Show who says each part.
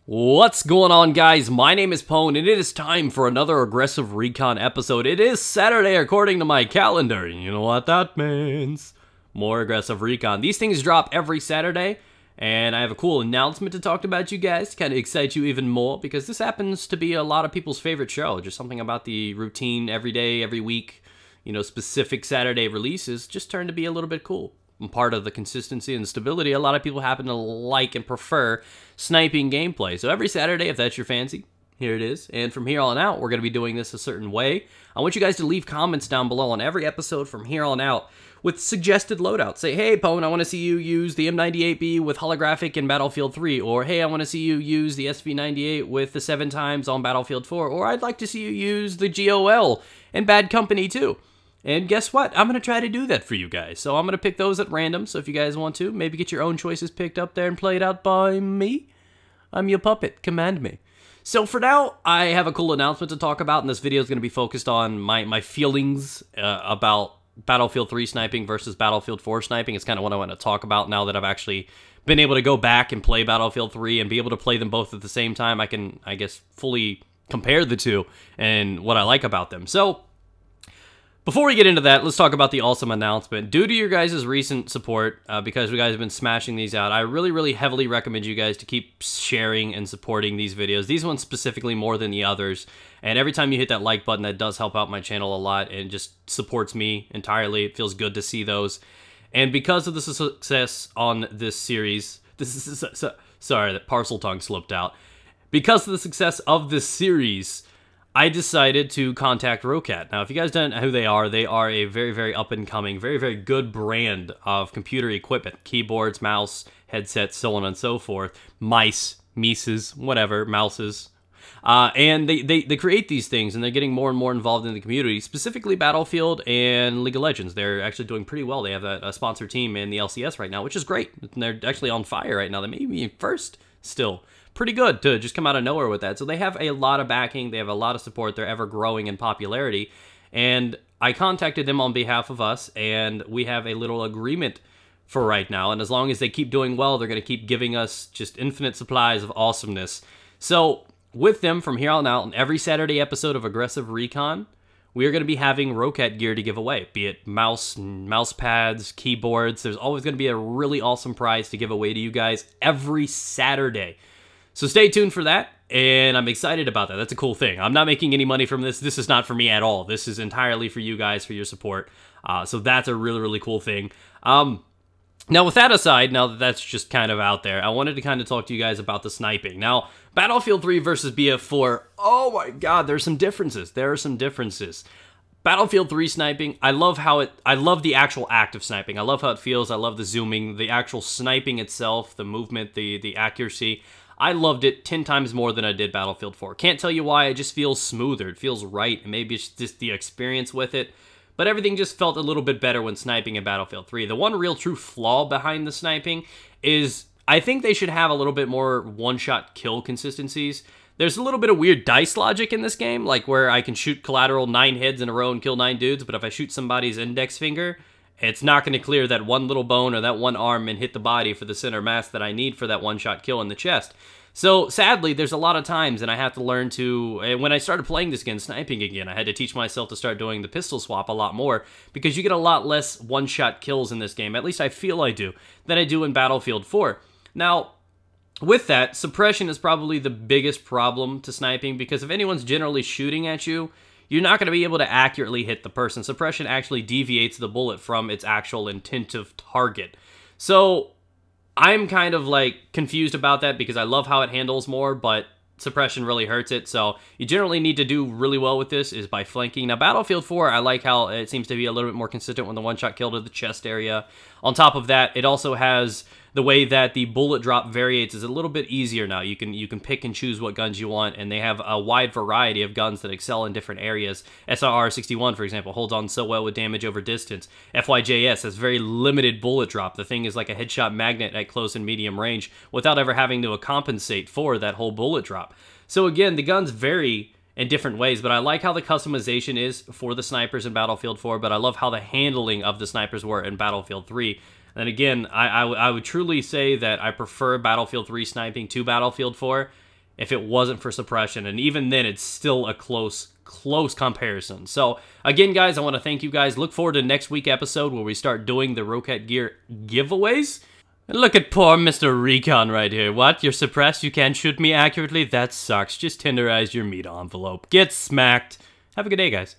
Speaker 1: What's going on, guys? My name is Pone, and it is time for another Aggressive Recon episode. It is Saturday according to my calendar. You know what that means. More Aggressive Recon. These things drop every Saturday, and I have a cool announcement to talk about you guys to kind of excite you even more, because this happens to be a lot of people's favorite show. Just something about the routine, every day, every week, specific Saturday releases just turned to be a little bit cool. And part of the consistency and stability, a lot of people happen to like and prefer sniping gameplay. So every Saturday, if that's your fancy, here it is. And from here on out, we're going to be doing this a certain way. I want you guys to leave comments down below on every episode from here on out with suggested loadouts. Say, hey, Pone, I want to see you use the M40A5 with holographic in Battlefield 3. Or, hey, I want to see you use the SV98 with the 7x on Battlefield 4. Or, I'd like to see you use the GOL in Bad Company 2. And guess what? I'm going to try to do that for you guys. So I'm going to pick those at random. So if you guys want to, maybe get your own choices picked up there and played out by me. I'm your puppet. Command me. So for now, I have a cool announcement to talk about. And this video is going to be focused on my feelings about Battlefield 3 sniping versus Battlefield 4 sniping. It's kind of what I want to talk about now that I've actually been able to go back and play Battlefield 3 and be able to play them both at the same time. I can, I guess, fully compare the two and what I like about them. So before we get into that, let's talk about the awesome announcement. Due to your guys' recent support, because you guys have been smashing these out, I really heavily recommend you guys to keep sharing and supporting these videos. These ones specifically more than the others. And every time you hit that like button, that does help out my channel a lot and just supports me entirely. It feels good to see those. And because of the success on this series, sorry, that parcel tongue slipped out. Because of the success of this series, I decided to contact Recon. Now, if you guys don't know who they are a very up-and-coming, very good brand of computer equipment. Keyboards, mouse, headsets, so on and so forth. Mice, mices, whatever, mouses. And they create these things, and they're getting more and more involved in the community, specifically Battlefield and League of Legends. They're actually doing pretty well. They have a sponsor team in the LCS right now, which is great. And they're actually on fire right now. They may be first still. Pretty good to just come out of nowhere with that. So they have a lot of backing. They have a lot of support. They're ever growing in popularity. And I contacted them on behalf of us, and we have a little agreement for right now. And as long as they keep doing well, they're going to keep giving us just infinite supplies of awesomeness. So with them, from here on out, in every Saturday episode of Aggressive Recon, we are going to be having Recon gear to give away, be it mouse pads, keyboards. There's always going to be a really awesome prize to give away to you guys every Saturday. So stay tuned for that, and I'm excited about that. That's a cool thing. I'm not making any money from this. This is not for me at all. This is entirely for you guys, for your support. So that's a really cool thing. Now, with that aside, now that that's just kind of out there, I wanted to kind of talk to you guys about the sniping. Now, Battlefield 3 versus BF4, oh my god, there's some differences. There are some differences. Battlefield 3 sniping, I love the actual act of sniping. I love how it feels. I love the zooming, the actual sniping itself, the movement, the accuracy. I loved it 10 times more than I did Battlefield 4. Can't tell you why, it just feels smoother. It feels right, and maybe it's just the experience with it. But everything just felt a little bit better when sniping in Battlefield 3. The one real true flaw behind the sniping is I think they should have a little bit more one-shot kill consistencies. There's a little bit of weird dice logic in this game, like where I can shoot collateral 9 heads in a row and kill 9 dudes, but if I shoot somebody's index finger, it's not going to clear that one little bone or that one arm and hit the body for the center mass that I need for that one-shot kill in the chest. So, sadly, there's a lot of times, and I have to learn to, when I started playing this again, sniping again, I had to teach myself to start doing the pistol swap a lot more, because you get a lot less one-shot kills in this game, at least I feel I do, than I do in Battlefield 4. Now, with that, suppression is probably the biggest problem to sniping, because if anyone's generally shooting at you, you're not going to be able to accurately hit the person. Suppression actually deviates the bullet from its actual intentive target. So I'm kind of like confused about that because I love how it handles more, but suppression really hurts it. So you generally need to do really well with this is by flanking. Now, Battlefield 4, I like how it seems to be a little bit more consistent with the one-shot kill to the chest area. On top of that, it also has the way that the bullet drop variates is a little bit easier now. You can pick and choose what guns you want, and they have a wide variety of guns that excel in different areas. SRR-61, for example, holds on so well with damage over distance. FYJS has very limited bullet drop. The thing is like a headshot magnet at close and medium range without ever having to compensate for that whole bullet drop. So again, the guns vary in different ways, but I like how the customization is for the snipers in Battlefield 4, but I love how the handling of the snipers were in Battlefield 3. And again, I would truly say that I prefer Battlefield 3 sniping to Battlefield 4. if it wasn't for suppression, and even then, it's still a close comparison. So, again, guys, I want to thank you guys. Look forward to next week's episode where we start doing the Roquette gear giveaways. And look at poor Mr. Recon right here. What? You're suppressed? You can't shoot me accurately? That sucks. Just tenderize your meat envelope. Get smacked. Have a good day, guys.